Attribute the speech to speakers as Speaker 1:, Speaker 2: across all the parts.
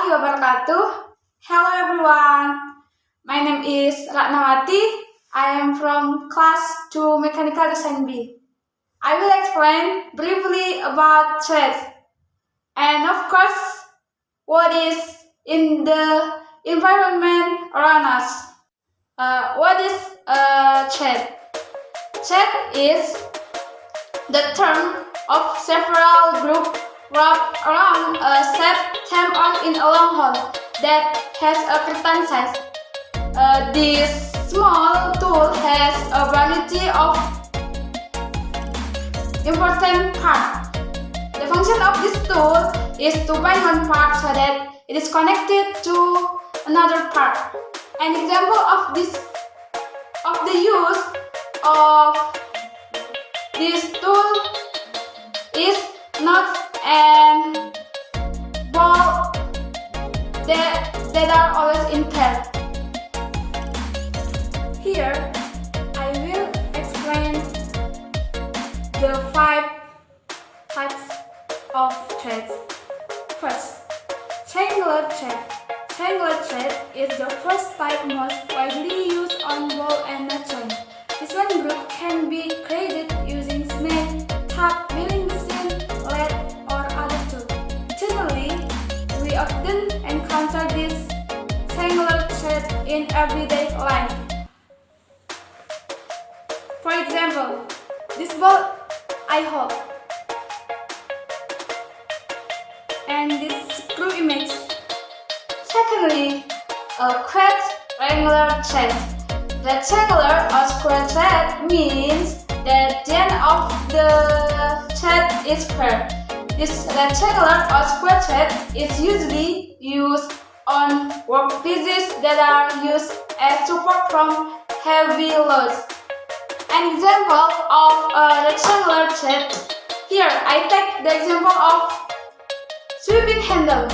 Speaker 1: warahmatullahi wabarakatuh. Hello everyone. My name is Ratna. I am from class 2 Mechanical Design B. I will explain briefly about threads. And of course, what is in the environment around us. What is a thread? Thread is the term of several groups wrapped around a set theme or in a long haul that has a certain size. This small tool has a variety of important parts. The function of this tool is to bind one part so that it is connected to another part. An example of the use of this tool is nuts and bolts that are always in pair. Here, I will explain the 5 types of threads. First, triangular thread. Triangular thread is the first type most widely used on ball and nut joint. This one group can be created using snake, tap, milling machine, lathe, or other tools. Generally, we often encounter this triangular thread in everyday life. For example, this ball I hold, and this screw image. Secondly, a quadrangular thread. Rectangular or square thread means that the end of the thread is square. This rectangular or square thread is usually used on workpieces that are used as support from heavy loads. An example of a rectangular thread. Here, I take the example of sweeping handle.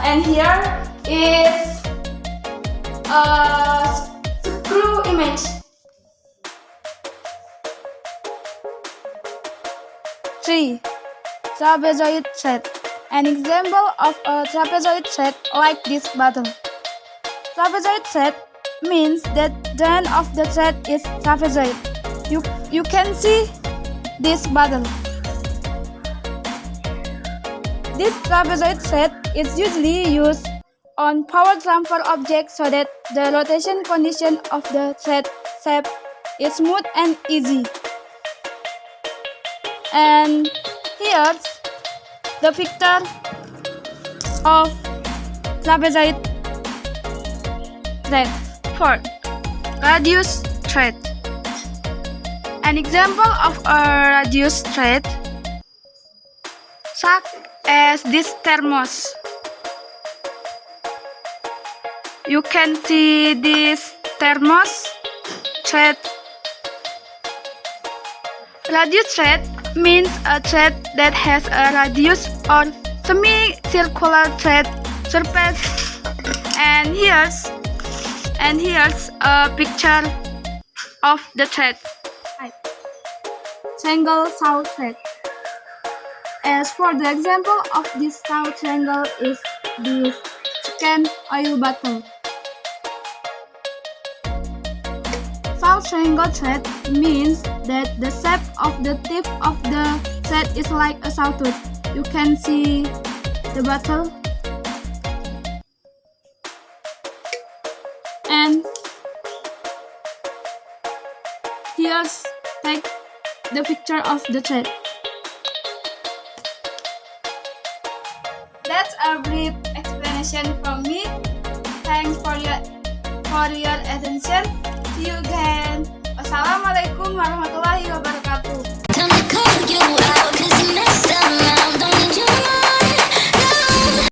Speaker 1: And here is a screw image. 3. Trapezoid thread. An example of a trapezoid thread like this bottle. Trapezoid thread means that the end of the thread is trapezoid. You can see this bottle. This trapezoid thread is usually used on power transfer objects so that the rotation condition of the thread shape is smooth and easy. And here's the picture of trapezoid thread. 4. Radius thread. An example of a radius thread such as this thermos. You can see this thermos thread. Radius thread means a thread that has a radius or semicircular thread surface. And here's a picture of the thread. Triangle saw thread. As for the example of this saw triangle is this can oil bottle. Saw triangle thread means that the shape of the tip of the thread is like a sawtooth. You can see the bottle. And here's take the picture of the thread. That's a brief explanation from me. Thanks for your attention. See you again. Wassalamualaikum warahmatullahi wabarakatuh.